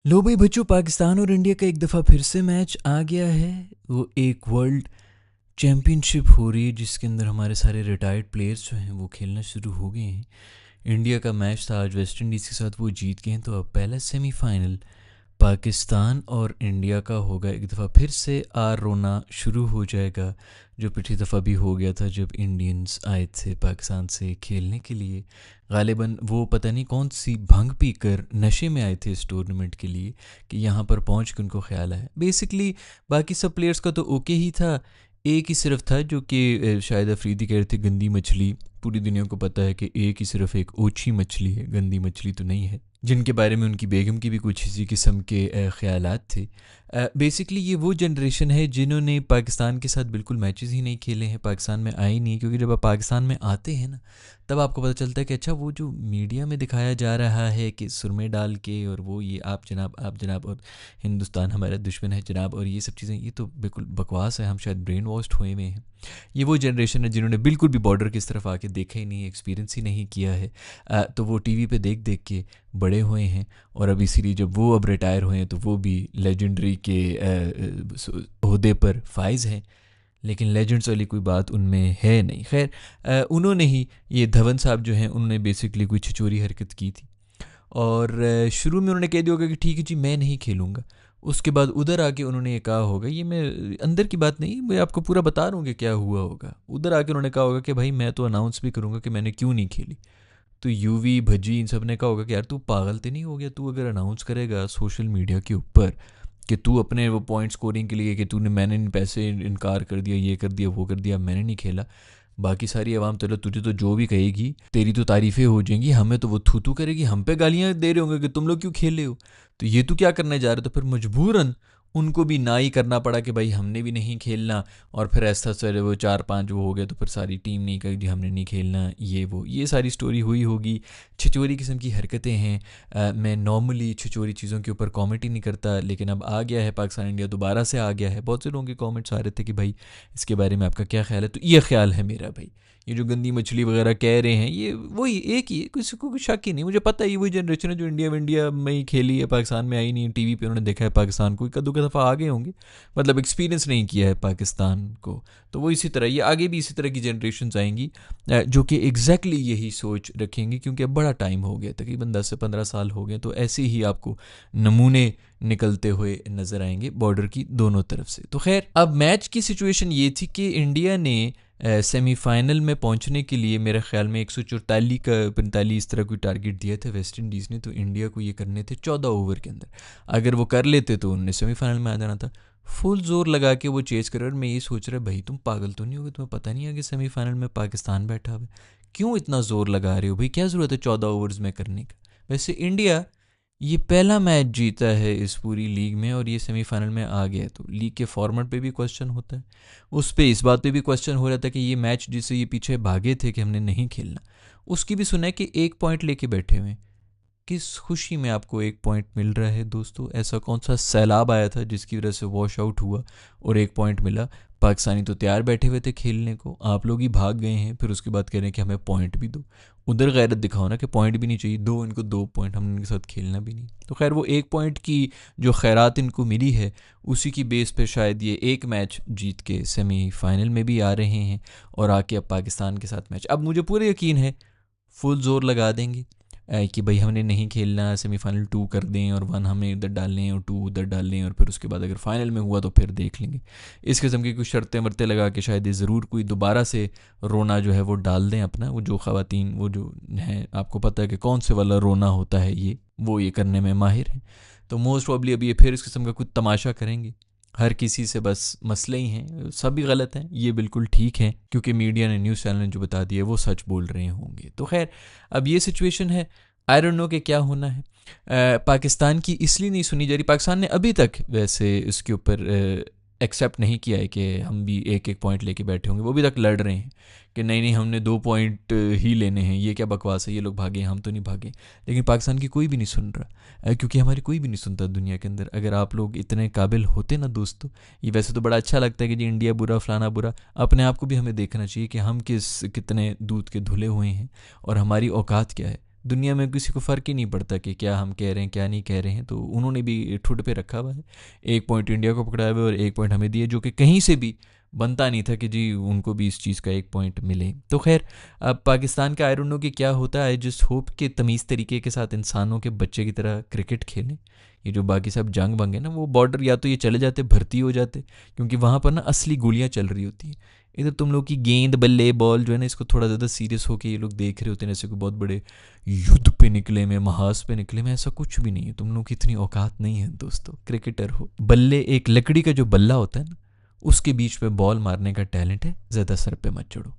लो भाई बच्चों, पाकिस्तान और इंडिया का एक दफ़ा फिर से मैच आ गया है। वो एक वर्ल्ड चैम्पियनशिप हो रही है जिसके अंदर हमारे सारे रिटायर्ड प्लेयर्स जो हैं वो खेलना शुरू हो गए हैं। इंडिया का मैच था आज वेस्ट इंडीज़ के साथ, वो जीत गए हैं। तो अब पहला सेमीफाइनल पाकिस्तान और इंडिया का होगा। एक दफ़ा फिर से आर रोना शुरू हो जाएगा, जो पिछली दफ़ा भी हो गया था जब इंडियंस आए थे पाकिस्तान से खेलने के लिए। गालिबन वो पता नहीं कौन सी भंग पी कर नशे में आए थे इस टूर्नामेंट के लिए कि यहाँ पर पहुँच के उनको ख्याल आया। बेसिकली बाकी सब प्लेयर्स का तो ओके ही था, एक ही सिर्फ था जो कि शायद अफरीदी कह रहे थे गंदी मछली। पूरी दुनिया को पता है कि एक ही सिर्फ एक ओछी मछली है, गंदी मछली तो नहीं है, जिनके बारे में उनकी बेगम की भी कुछ इसी किस्म के ख्यालात थे। बेसिकली ये वो जनरेशन है जिन्होंने पाकिस्तान के साथ बिल्कुल मैचेस ही नहीं खेले हैं, पाकिस्तान में आए नहीं, क्योंकि जब आप पाकिस्तान में आते हैं ना तब आपको पता चलता है कि अच्छा वो जो मीडिया में दिखाया जा रहा है कि सुरमे डाल के और वो ये आप जनाब और हिंदुस्तान हमारा दुश्मन है जनाब और ये सब चीज़ें, ये तो बिल्कुल बकवास है। हम शायद ब्रेन वॉश्ड हुए हुए हैं। ये वो जनरेशन है जिन्होंने बिल्कुल भी बॉर्डर की इस तरफ आके देखा ही नहीं, एक्सपीरियंस ही नहीं किया है। तो वो टीवी पे देख देख के बड़े हुए हैं। और अब इसीलिए जब वो अब रिटायर हुए हैं तो वो भी लेजेंडरी के ओहदे पर फाइज हैं, लेकिन लेजेंड्स वाली कोई बात उनमें है नहीं। खैर, उन्होंने ही, ये धवन साहब जो हैं, उन्होंने बेसिकली कोई छिचोरी हरकत की थी और शुरू में उन्होंने कह दिया होगा कि ठीक है जी मैं नहीं खेलूँगा। उसके बाद उधर आके उन्होंने ये कहा होगा, ये मैं अंदर की बात नहीं, मैं आपको पूरा बता रहा हूँ कि क्या हुआ होगा। उधर आके उन्होंने कहा होगा कि भाई मैं तो अनाउंस भी करूँगा कि मैंने क्यों नहीं खेली। तो यूवी भज्जी इन सब ने कहा होगा कि यार तू पागल तो नहीं हो गया, तू अगर अनाउंस करेगा सोशल मीडिया के ऊपर कि तू अपने वो पॉइंट स्कोरिंग के लिए कि तूने मैंने इन पैसे इनकार कर दिया, ये कर दिया, वो कर दिया, मैंने नहीं खेला, बाकी सारी आवाम तो तुझे तो जो भी कहेगी तेरी तो तारीफ़ें हो जाएंगी, हमें तो वो थू थू करेगी, हम पे गालियाँ दे रहे होंगे कि तुम लोग क्यों खेले हो, तो ये तू क्या करने जा रहे हो। तो फिर मजबूरन उनको भी ना ही करना पड़ा कि भाई हमने भी नहीं खेलना। और फिर ऐसा सर वो 4-5 वो हो गया तो फिर सारी टीम नहीं कही जी हमने नहीं खेलना, ये सारी स्टोरी हुई होगी। छिचोरी किस्म की हरकतें हैं। मैं नॉर्मली छिचोरी चीज़ों के ऊपर कॉमेंट ही नहीं करता, लेकिन अब आ गया है पाकिस्तान इंडिया दोबारा से आ गया है। बहुत से लोगों के कॉमेंट्स आ रहे थे कि भाई इसके बारे में आपका क्या ख्याल है। तो ये ख्याल है मेरा भाई, ये जो गंदी मछली वगैरह कह रहे हैं ये वही एक ही है, किसी को कोई शक ही नहीं। मुझे पता है ये वही जनरेशन है जो इंडिया में ही खेली है, पाकिस्तान में आई नहीं। टीवी पे उन्होंने देखा है पाकिस्तान को, कदू का दफ़ा आ गए होंगे, मतलब एक्सपीरियंस नहीं किया है पाकिस्तान को। तो वो इसी तरह, ये आगे भी इसी तरह की जनरेशन आएंगी जो कि एग्जैक्टली यही सोच रखेंगी, क्योंकि अब बड़ा टाइम हो गया, तकरीबन 10 से 15 साल हो गए। तो ऐसे ही आपको नमूने निकलते हुए नजर आएंगे बॉर्डर की दोनों तरफ से। तो खैर, अब मैच की सिचुएशन ये थी कि इंडिया ने सेमीफाइनल में पहुंचने के लिए मेरे ख्याल में 144 का 45 इस तरह कोई टारगेट दिया था वेस्ट इंडीज़ ने। तो इंडिया को ये करने थे 14 ओवर के अंदर। अगर वो कर लेते तो उनने सेमीफाइनल में आ जाना था। फुल जोर लगा के वो चेज कर रहे, और मैं ये सोच रहा भाई तुम पागल तो नहीं होगे, तुम्हें पता नहीं है कि सेमीफाइनल में पाकिस्तान बैठा हुआ है, क्यों इतना ज़ोर लगा रहे हो भाई, क्या ज़रूरत है 14 ओवर्स में करने का। वैसे इंडिया ये पहला मैच जीता है इस पूरी लीग में और ये सेमीफाइनल में आ गया है। तो लीग के फॉर्मेट पे भी क्वेश्चन होता है, उस पे इस बात पे भी क्वेश्चन हो रहा था कि ये मैच जिससे ये पीछे भागे थे कि हमने नहीं खेलना, उसकी भी सुना है कि 1 पॉइंट लेके बैठे हुए हैं। किस खुशी में आपको 1 पॉइंट मिल रहा है दोस्तों? ऐसा कौन सा सैलाब आया था जिसकी वजह से वॉश आउट हुआ और 1 पॉइंट मिला? पाकिस्तानी तो तैयार बैठे हुए थे खेलने को, आप लोग ही भाग गए हैं, फिर उसके बाद कह रहे हैं कि हमें पॉइंट भी दो। उधर गैरत दिखाओ ना कि पॉइंट भी नहीं चाहिए, दो इनको 2 पॉइंट, हमने इनके साथ खेलना भी नहीं। तो खैर, वो 1 पॉइंट की जो खैरात इनको मिली है उसी की बेस पे शायद ये एक मैच जीत के सेमीफाइनल में भी आ रहे हैं और आके अब पाकिस्तान के साथ मैच, अब मुझे पूरा यकीन है फुल जोर लगा देंगे कि भाई हमने नहीं खेलना, सेमीफाइनल 2 कर दें और 1 हमें इधर डाल लें और 2 उधर डाल लें, और फिर उसके बाद अगर फाइनल में हुआ तो फिर देख लेंगे। इस किस्म की कुछ शर्तें वर्तें लगा के शायद ये ज़रूर कोई दोबारा से रोना जो है वो डाल दें अपना। वो जो ख़वातीन वो जो हैं, आपको पता है कि कौन से वाला रोना होता है, वो ये करने में माहिर हैं। तो मोस्ट प्रॉब्ली अभी ये फिर इस किस्म का कुछ तमाशा करेंगे। हर किसी से बस मसले ही हैं, सभी गलत हैं, ये बिल्कुल ठीक है, क्योंकि मीडिया ने, न्यूज़ चैनल ने जो बता दिया वो सच बोल रहे होंगे। तो खैर, अब ये सिचुएशन है। आई डोंट नो कि क्या होना है। पाकिस्तान की इसलिए नहीं सुनी जा रही, पाकिस्तान ने अभी तक वैसे इसके ऊपर एक्सेप्ट नहीं किया है कि हम भी 1-1 पॉइंट लेके बैठे होंगे। वो भी तक लड़ रहे हैं कि नहीं नहीं हमने 2 पॉइंट ही लेने हैं, ये क्या बकवास है, ये लोग भागे हम तो नहीं भागे। लेकिन पाकिस्तान की कोई भी नहीं सुन रहा, क्योंकि हमारी कोई भी नहीं सुनता दुनिया के अंदर। अगर आप लोग इतने काबिल होते ना दोस्तों, ये वैसे तो बड़ा अच्छा लगता है कि जी इंडिया बुरा फलाना बुरा, अपने आप को भी हमें देखना चाहिए कि हम कितने दूध के धुले हुए हैं और हमारी औकात क्या है। दुनिया में किसी को फ़र्क ही नहीं पड़ता कि क्या हम कह रहे हैं क्या नहीं कह रहे हैं। तो उन्होंने भी ठुड पे रखा हुआ है, 1 पॉइंट इंडिया को पकड़ा हुआ है और 1 पॉइंट हमें दिए, जो कि कहीं से भी बनता नहीं था कि जी उनको भी इस चीज़ का 1 पॉइंट मिले। तो खैर अब पाकिस्तान का आई डोंट नो कि क्या होता है। आई जस्ट होप कि तमीज़ तरीके के साथ इंसानों के बच्चे की तरह क्रिकेट खेलें। ये जो बाकी सब जंग बंग है ना, वो बॉर्डर या तो ये चले जाते भर्ती हो जाते, क्योंकि वहाँ पर ना असली गोलियाँ चल रही होती हैं। इधर तुम लोग की गेंद बल्ले बॉल जो है ना, इसको थोड़ा ज़्यादा सीरियस होकर ये लोग देख रहे होते हैं जैसे कोई बहुत बड़े युद्ध पे निकले में, महाज पे निकले में। ऐसा कुछ भी नहीं है, तुम लोग की इतनी औकात नहीं है दोस्तों। क्रिकेटर हो, बल्ले एक लकड़ी का जो बल्ला होता है ना, उसके बीच पे बॉल मारने का टैलेंट है, ज़्यादा सर पे मत चढ़ो।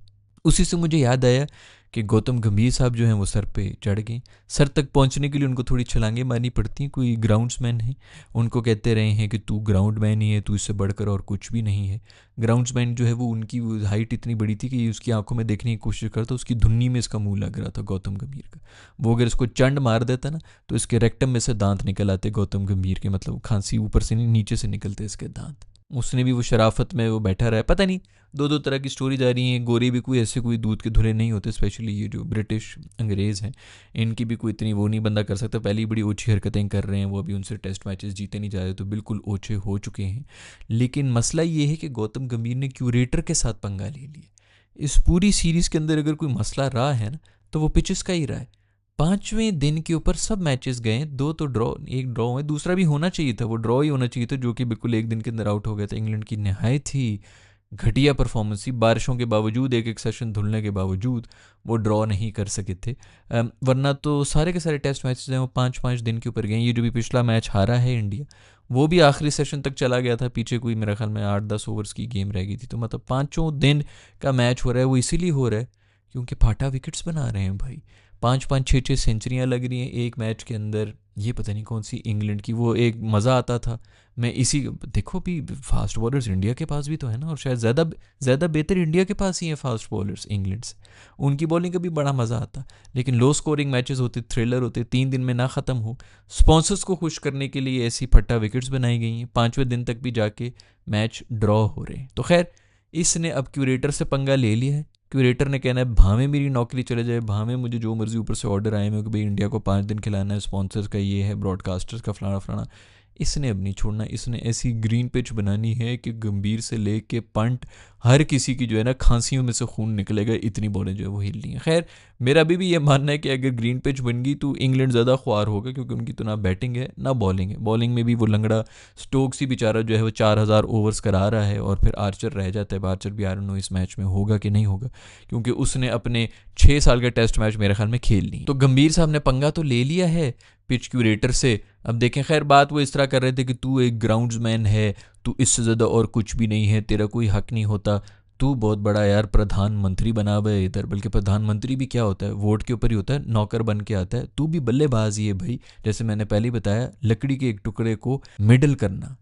उसी से मुझे याद आया कि गौतम गंभीर साहब जो हैं वो सर पे चढ़ गए। सर तक पहुंचने के लिए उनको थोड़ी छलांगे मारनी पड़ती हैं। कोई ग्राउंड्समैन है, उनको कहते रहे हैं कि तू ग्राउंडमैन ही है, तू इससे बढ़कर और कुछ भी नहीं है। ग्राउंड्समैन जो है वो उनकी हाइट इतनी बड़ी थी कि उसकी आंखों में देखने की कोशिश करता, उसकी धुन्नी में इसका मुंह लग रहा था गौतम गंभीर का। वो अगर इसको चंड मार देता ना तो इसके रेक्टम में से दांत निकल आते गौतम गंभीर के, मतलब खांसी ऊपर से नहीं नीचे से निकलते इसके दांत। उसने भी वो शराफत में वो बैठा रहा है। पता नहीं, दो दो तरह की स्टोरी जा रही हैं। गोरे भी कोई ऐसे कोई दूध के धुले नहीं होते, स्पेशली ये जो ब्रिटिश अंग्रेज़ हैं, इनकी भी कोई इतनी वो नहीं बंदा कर सकता। पहले ही बड़ी ओछी हरकतें कर रहे हैं वो, अभी उनसे टेस्ट मैचेस जीते नहीं जा रहे तो बिल्कुल ओछे हो चुके हैं। लेकिन मसला ये है कि गौतम गंभीर ने क्यूरेटर के साथ पंगा ले लिया। इस पूरी सीरीज़ के अंदर अगर कोई मसला रहा है ना तो वो पिचेस का ही रहा है। 5वें दिन के ऊपर सब मैचेस गए, 2 तो ड्रॉ, एक ड्रॉ है, दूसरा भी होना चाहिए था, वो ड्रॉ ही होना चाहिए था, जो कि बिल्कुल एक दिन के अंदर आउट हो गया था। इंग्लैंड की नहायत ही घटिया परफॉर्मेंस थी, बारिशों के बावजूद, एक एक सेशन धुलने के बावजूद वो ड्रॉ नहीं कर सके थे। वरना तो सारे के सारे टेस्ट मैचेस हैं वो 5-5 दिन के ऊपर गए। ये जो भी पिछला मैच हारा है इंडिया, वो भी आखिरी सेशन तक चला गया था, पीछे कोई मेरे ख्याल में 8-10 ओवर्स की गेम रह गई थी। तो मतलब 5 दिन का मैच हो रहा है, वो इसीलिए हो रहा है क्योंकि फाटा विकेट्स बना रहे हैं भाई। 5-5 6-6 सेंचुरियाँ लग रही हैं एक मैच के अंदर। ये पता नहीं कौन सी इंग्लैंड की, वो एक मज़ा आता था। मैं इसी देखो भी फास्ट बॉलर्स इंडिया के पास भी तो है ना, और शायद ज़्यादा बेहतर इंडिया के पास ही है फास्ट बॉलर्स इंग्लैंड से। उनकी बॉलिंग का भी बड़ा मज़ा आता। लेकिन लो स्कोरिंग मैचेस होते, थ्रिलर होते, 3 दिन में ना ख़त्म हो। स्पॉन्सर्स को खुश करने के लिए ऐसी फट्टा विकेट्स बनाई गई हैं, 5वें दिन तक भी जाके मैच ड्रॉ हो रहे हैं। तो खैर इसने अब क्यूरेटर से पंगा ले लिया है। क्यूरेटर ने कहना है भावें मेरी नौकरी चले जाए, भावें मुझे जो मर्जी ऊपर से ऑर्डर आए मैं कि भाई इंडिया को 5 दिन खिलाना है, स्पॉन्सर्स का ये है, ब्रॉडकास्टर्स का फलाना फलाना। इसने अब नहीं छोड़ना। इसने ऐसी ग्रीन पिच बनानी है कि गंभीर से ले के पंट हर किसी की जो है ना खांसियों में से खून निकलेगा, इतनी बॉलें जो है वो हिलनी है। खैर मेरा भी ये मानना है कि अगर ग्रीन पिच बन गई तो इंग्लैंड ज़्यादा ख्वार होगा, क्योंकि उनकी तो ना बैटिंग है ना बॉलिंग है। बॉलिंग में भी वो लंगड़ा स्टोक्स ही बेचारा जो है वो 4000 ओवर्स करा रहा है, और फिर आर्चर रह जाता है। आर्चर भी आई डोंट नो इस मैच में होगा कि नहीं होगा, क्योंकि उसने अपने 6 साल का टेस्ट मैच मेरे ख्याल में खेल ली। तो गंभीर साहब ने पंगा तो ले लिया है पिच क्यूरेटर से। अब देखें, खैर बात वो इस तरह कर रहे थे कि तू एक ग्राउंड्समैन है, तू इससे ज़्यादा और कुछ भी नहीं है, तेरा कोई हक नहीं होता, तू बहुत बड़ा यार प्रधानमंत्री बना हुआ है इधर। बल्कि प्रधानमंत्री भी क्या होता है, वोट के ऊपर ही होता है, नौकर बन के आता है। तू भी बल्लेबाज ही है भाई, जैसे मैंने पहले ही बताया, लकड़ी के एक टुकड़े को मिडल करना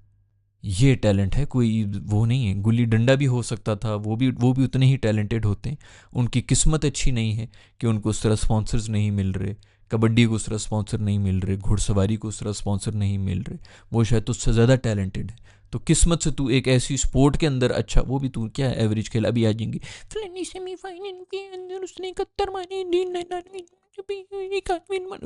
ये टैलेंट है, कोई वो नहीं है। गुल्ली डंडा भी हो सकता था, वो भी उतने ही टैलेंटेड होते हैं। उनकी किस्मत अच्छी नहीं है कि उनको उस तरह स्पॉन्सर्स नहीं मिल रहे, कबड्डी को उस तरह स्पॉन्सर नहीं मिल रहे, घुड़सवारी को उस तरह स्पॉन्सर नहीं मिल रहे। वो शायद उससे ज़्यादा टैलेंटेड है। तो किस्मत से तू एक ऐसी स्पोर्ट के अंदर अच्छा, वो भी तू क्या एवरेज खेला, अभी आ जाएंगे फलानी सेमीफाइनल के अंदर उसने 71 मारे,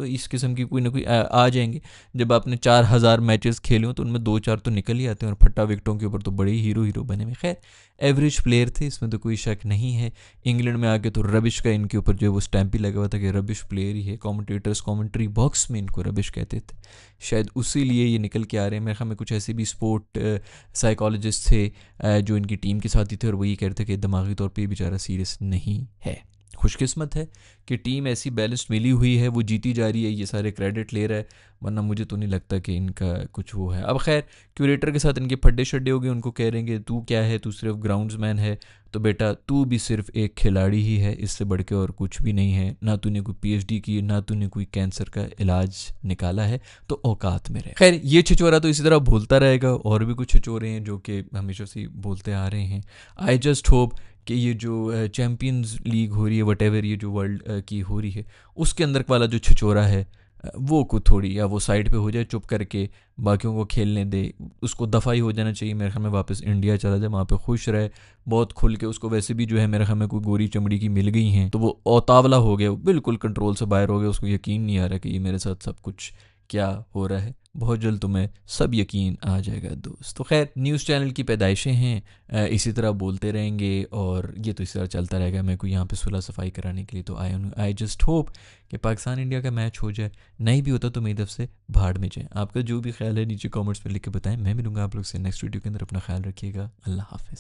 इस किस्म की कोई ना कोई आ जाएंगे। जब आपने 4000 मैचेस खेले हो तो उनमें 2-4 तो निकल ही आते हैं, और फट्टा विकटों के ऊपर तो बड़े ही हीरो बने में। खैर एवरेज प्लेयर थे, इसमें तो कोई शक नहीं है। इंग्लैंड में आके तो रबिश का इनके ऊपर जो है वो स्टैंप ही लगा हुआ था कि रबिश प्लेयर ही है। कमेंटेटर्स कमेंट्री बॉक्स में इनको रबिश कहते थे, शायद उसी लिए ये निकल के आ रहे हैं। मेरे ख्याल में कुछ ऐसे भी स्पोर्ट साइकोलॉजिस्ट थे जो इनकी टीम के साथ ही थे, और वो ये कह रहे थे कि दिमागी तौर पर बेचारा सीरियस नहीं है। खुशकिस्मत है कि टीम ऐसी बैलेंस्ड मिली हुई है, वो जीती जा रही है, ये सारे क्रेडिट ले रहा है, वरना मुझे तो नहीं लगता कि इनका कुछ वो है। अब खैर क्यूरेटर के साथ इनके फड्डे शड्डे हो गए, उनको कह रहे हैं कि तू क्या है, तू सिर्फ ग्राउंड्समैन है, तो बेटा तू भी सिर्फ एक खिलाड़ी ही है, इससे बढ़ के और कुछ भी नहीं है। ना तूने कोई PhD की, ना तूने कोई कैंसर का इलाज निकाला है, तो औकात में रहे। खैर ये छिचोरा तो इसी तरह बोलता रहेगा, और भी कुछ छिचोरे हैं जो कि हमेशा से बोलते आ रहे हैं। आई जस्ट होप कि ये जो चैम्पियंस लीग हो रही है, वट एवर ये जो वर्ल्ड की हो रही है, उसके अंदर वाला जो छिचोरा है वो को थोड़ी या वो साइड पे हो जाए चुप करके, बाकियों को खेलने दे, उसको दफ़ा ही हो जाना चाहिए मेरे ख्याल में, वापस इंडिया चला जाए, वहाँ पे खुश रहे बहुत खुल के। उसको वैसे भी जो है मेरे ख्याल में कोई गोरी चमड़ी की मिल गई हैं, तो वो औतावला हो गया, बिल्कुल कंट्रोल से बाहर हो गया, उसको यकीन नहीं आ रहा कि ये मेरे साथ सब कुछ क्या हो रहा है। बहुत जल्द तुम्हें सब यकीन आ जाएगा दोस्त। तो खैर, न्यूज़ चैनल की पैदाइशें हैं, इसी तरह बोलते रहेंगे और ये तो इसी तरह चलता रहेगा। मैं कोई यहाँ पे सुलह सफाई कराने के लिए तो आया हूँ। आई जस्ट होप कि पाकिस्तान इंडिया का मैच हो जाए, नहीं भी होता तो मेरी तरफ से भाड़ में जाए। आपका जो भी ख्याल है नीचे कमेंट्स में लिख के बताएं। मैं मिलूंगा आप लोग से नेक्स्ट वीडियो के अंदर। अपना ख्याल रखिएगा। अल्लाह हाफिज़।